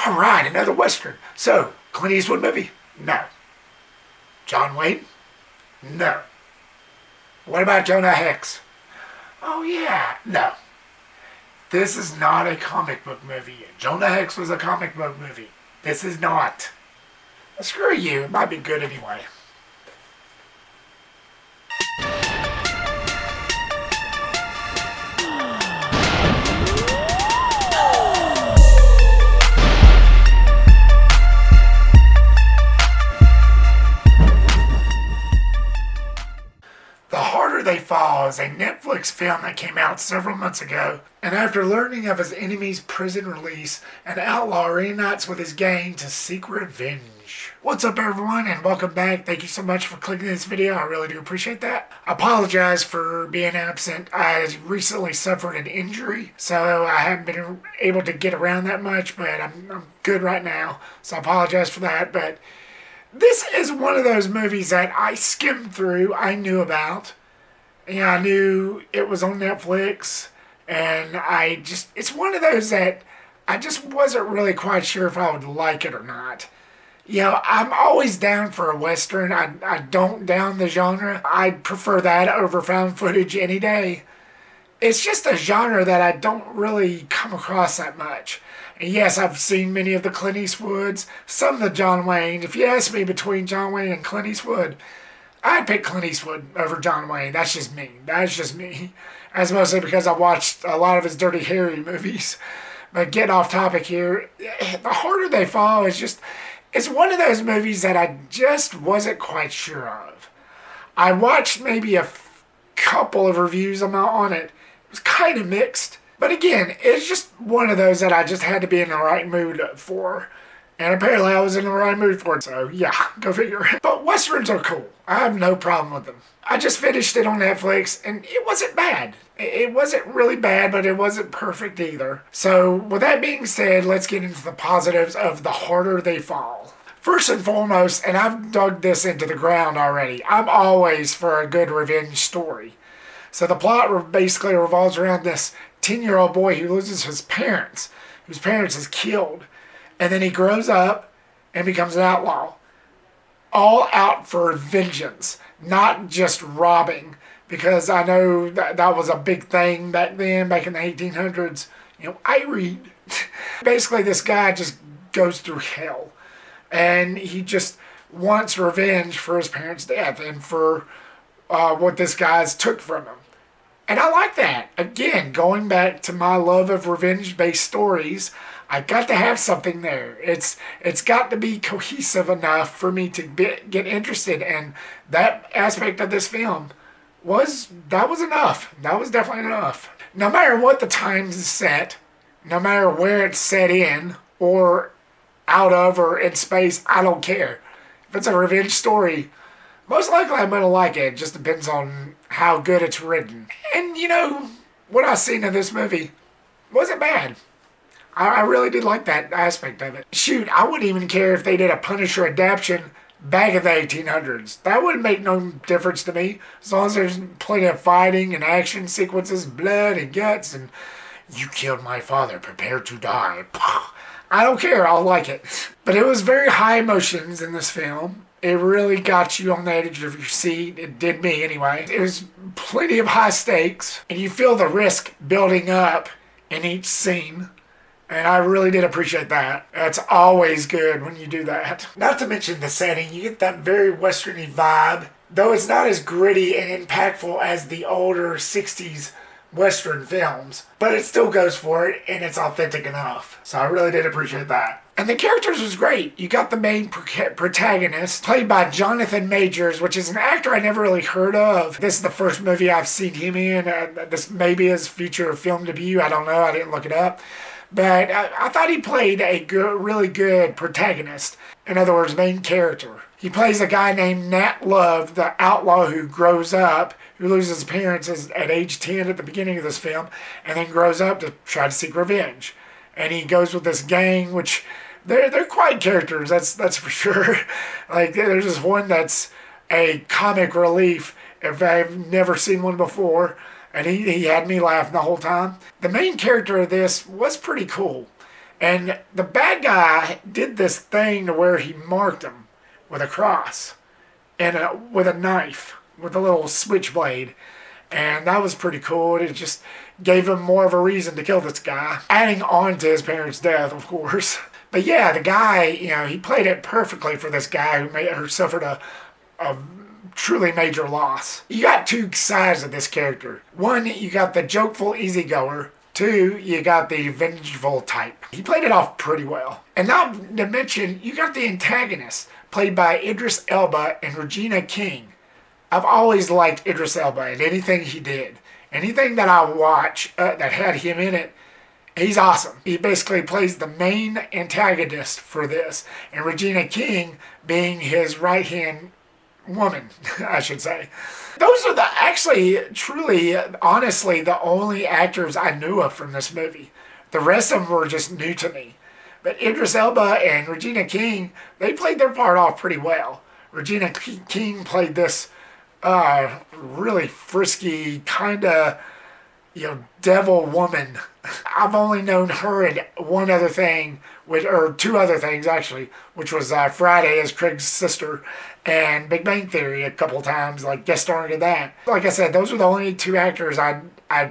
All right, another Western. So, Clint Eastwood movie? No. John Wayne? No. What about Jonah Hex? Oh yeah, no. This is not a comic book movie. Jonah Hex was a comic book movie. This is not. Screw you, it might be good anyway. They Fall is a Netflix film that came out several months ago, and after learning of his enemy's prison release, an outlaw reunites with his gang to seek revenge. What's up everyone, and welcome back. Thank you so much for clicking this video. I really do appreciate that. I apologize for being absent. I recently suffered an injury, so I haven't been able to get around that much, but I'm good right now, so I apologize for that. But this is one of those movies that I skimmed through, I knew about. Yeah, I knew it was on Netflix, and it's one of those that I just wasn't really quite sure if I would like it or not. You know, I'm always down for a Western. I don't down the genre. I prefer that over found footage any day. It's just a genre that I don't really come across that much. And yes, I've seen many of the Clint Eastwoods, some of the John Wayne. If you ask me between John Wayne and Clint Eastwood, I'd pick Clint Eastwood over John Wayne. That's just me. That's mostly because I watched a lot of his Dirty Harry movies. But getting off topic here, The Harder They Fall is just, it's one of those movies that I just wasn't quite sure of. I watched maybe a couple of reviews on it. It was kind of mixed. But again, it's just one of those that I just had to be in the right mood for. And apparently I was in the right mood for it, so yeah, go figure. But Westerns are cool. I have no problem with them. I just finished it on Netflix, and it wasn't bad. It wasn't really bad, but it wasn't perfect either. So with that being said, let's get into the positives of The Harder They Fall. First and foremost, and I've dug this into the ground already, I'm always for a good revenge story. So the plot basically revolves around this 10-year-old boy who loses his parents, whose parents is killed. And then he grows up and becomes an outlaw. All out for vengeance, not just robbing. Because I know that was a big thing back then, back in the 1800s. You know, I read. Basically, this guy just goes through hell. And he just wants revenge for his parents' death and for what this guy's took from him. And I like that. Again, going back to my love of revenge-based stories, I got to have something there. It's got to be cohesive enough for me to get interested, and that aspect of this film was enough. That was definitely enough. No matter what the time is set, no matter where it's set in, or out of, or in space, I don't care. If it's a revenge story, most likely I'm going to like it. It just depends on how good it's written. And, you know, what I've seen of this movie wasn't bad. I really did like that aspect of it. Shoot, I wouldn't even care if they did a Punisher adaptation back in the 1800s. That wouldn't make no difference to me. As long as there's plenty of fighting and action sequences, blood and guts, and you killed my father, prepare to die. I don't care, I'll like it. But it was very high emotions in this film. It really got you on the edge of your seat. It did me anyway. It was plenty of high stakes, and you feel the risk building up in each scene. And I really did appreciate that. It's always good when you do that. Not to mention the setting. You get that very westerny vibe. Though it's not as gritty and impactful as the older 60s western films. But it still goes for it, and it's authentic enough. So I really did appreciate that. And the characters was great. You got the main protagonist, played by Jonathan Majors, which is an actor I never really heard of. This is the first movie I've seen him in. This may be his feature film debut. I don't know. I didn't look it up. But I thought he played a really good protagonist. In other words, main character. He plays a guy named Nat Love, the outlaw who grows up, who loses his parents at age 10 at the beginning of this film, and then grows up to try to seek revenge. And he goes with this gang, which they're quite characters, that's for sure. Like, there's this one that's a comic relief, if I've never seen one before. And he had me laughing the whole time. The main character of this was pretty cool. And the bad guy did this thing to where he marked him with a cross and with a knife, with a little switchblade. And that was pretty cool. It just gave him more of a reason to kill this guy. Adding on to his parents' death, of course. But yeah, the guy, he played it perfectly for this guy who suffered a truly major loss. You got two sides of this character. One, you got the jokeful easygoer. Two, you got the vengeful type. He played it off pretty well. And not to mention, you got the antagonist, played by Idris Elba and Regina King. I've always liked Idris Elba and anything he did. Anything that I watch that had him in it, he's awesome. He basically plays the main antagonist for this. And Regina King being his right-hand woman, I should say. Those are truly, honestly, the only actors I knew of from this movie. The rest of them were just new to me. But Idris Elba and Regina King, they played their part off pretty well. Regina King played this really frisky, kind of, devil woman. I've only known her in one other thing, or two other things actually, which was Friday as Craig's sister and Big Bang Theory a couple times, like guest starring in that. Like I said, those were the only two actors I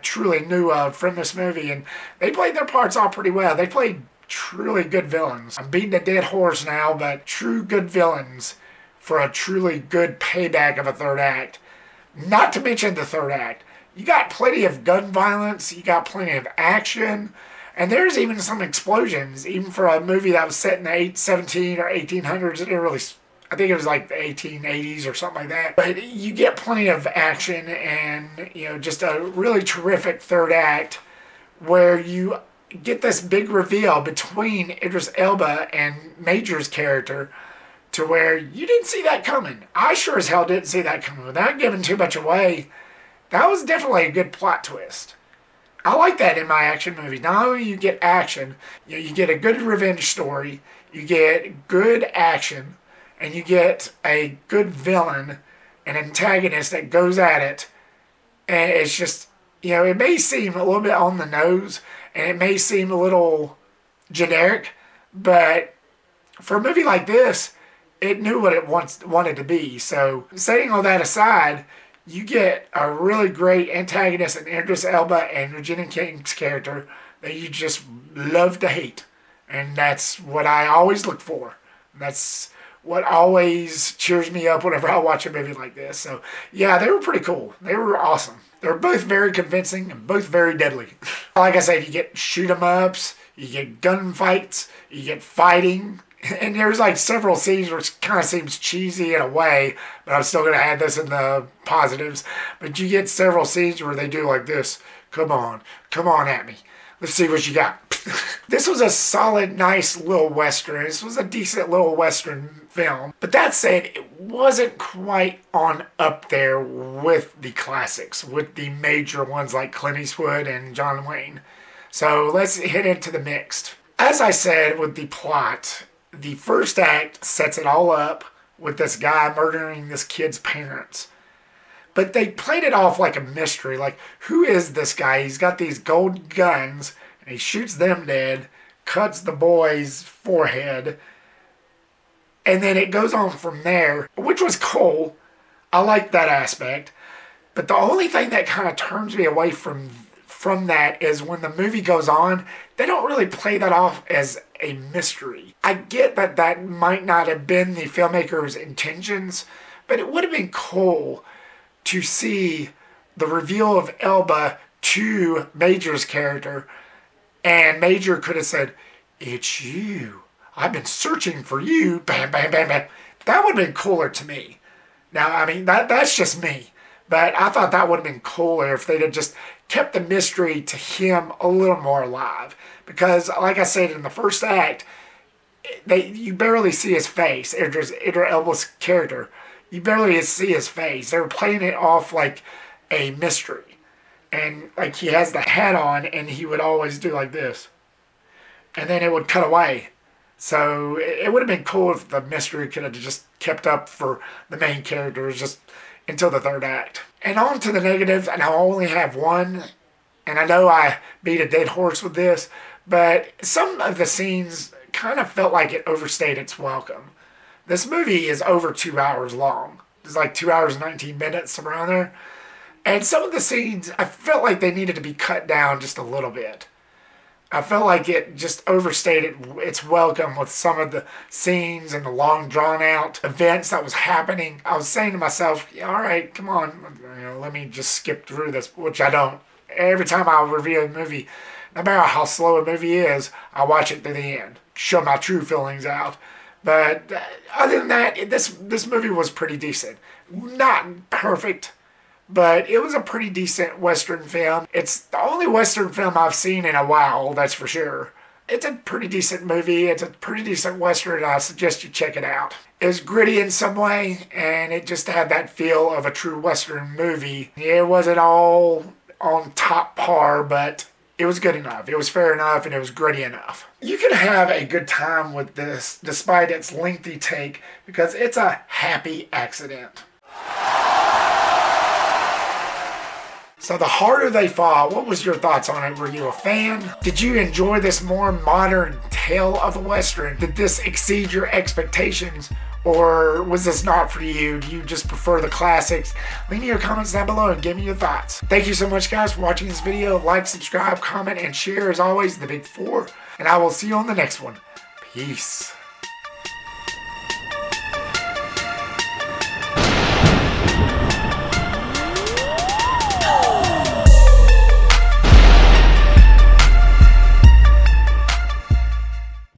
truly knew of from this movie, and they played their parts all pretty well. They played truly good villains. I'm beating a dead horse now, but true good villains for a truly good payback of a third act. Not to mention the third act. You got plenty of gun violence, you got plenty of action, and there's even some explosions, even for a movie that was set in the 17 or 1800s. It didn't really, I think it was like the 1880s or something like that. But you get plenty of action and, just a really terrific third act where you get this big reveal between Idris Elba and Major's character to where you didn't see that coming. I sure as hell didn't see that coming. Without giving too much away, that was definitely a good plot twist. I like that in my action movies. Not only you get action, you get a good revenge story, you get good action, and you get a good villain, an antagonist that goes at it. And it's just, it may seem a little bit on the nose, and it may seem a little generic, but for a movie like this, it knew what it wanted to be. So, setting all that aside, you get a really great antagonist in Idris Elba and Regina King's character that you just love to hate. And that's what I always look for. That's what always cheers me up whenever I watch a movie like this. So, yeah, they were pretty cool. They were awesome. They were both very convincing and both very deadly. Like I said, you get shoot-em-ups, you get gunfights, you get fighting. And there's like several scenes which kind of seems cheesy in a way, but I'm still going to add this in the positives. But you get several scenes where they do like this. Come on at me. Let's see what you got. This was a solid, nice little Western. This was a decent little Western film. But that said, it wasn't quite on up there with the classics, with the major ones like Clint Eastwood and John Wayne. So let's hit into the mixed. As I said with the plot, the first act sets it all up with this guy murdering this kid's parents. But they played it off like a mystery. Like, who is this guy? He's got these gold guns, and he shoots them dead, cuts the boy's forehead, and then it goes on from there, which was cool. I like that aspect. But the only thing that kind of turns me away from that is when the movie goes on, they don't really play that off as a mystery. I get that that might not have been the filmmaker's intentions, but it would have been cool to see the reveal of Elba to Major's character, and Major could have said, "It's you. I've been searching for you." Bam, bam, bam, bam. That would have been cooler to me. Now, I mean, that's just me. But I thought that would have been cooler if they'd have just kept the mystery to him a little more alive. Because, like I said, in the first act, you barely see his face. Idris Elba's character. You barely see his face. They were playing it off like a mystery. And like he has the hat on and he would always do like this. And then it would cut away. So it would have been cool if the mystery could have just kept up for the main characters just until the third act. And on to the negatives, and I only have one. And I know I beat a dead horse with this, but some of the scenes kind of felt like it overstayed its welcome. This movie is over 2 hours long. It's like 2 hours and 19 minutes around there. And some of the scenes, I felt like they needed to be cut down just a little bit. I felt like it just overstated its welcome with some of the scenes and the long drawn-out events that was happening. I was saying to myself, yeah, all right, come on, let me just skip through this, which I don't. Every time I review a movie, no matter how slow a movie is, I watch it to the end, show my true feelings out. But other than that, this movie was pretty decent. Not perfect, but it was a pretty decent Western film. It's the only Western film I've seen in a while, that's for sure. It's a pretty decent movie. It's a pretty decent Western, and I suggest you check it out. It was gritty in some way, and it just had that feel of a true Western movie. It wasn't all on top par, but it was good enough. It was fair enough, and it was gritty enough. You can have a good time with this, despite its lengthy take, because it's a happy accident. So The Harder They Fall, what was your thoughts on it? Were you a fan? Did you enjoy this more modern tale of a Western? Did this exceed your expectations? Or was this not for you? Do you just prefer the classics? Leave me your comments down below and give me your thoughts. Thank you so much, guys, for watching this video. Like, subscribe, comment, and share as always, the big four. And I will see you on the next one. Peace.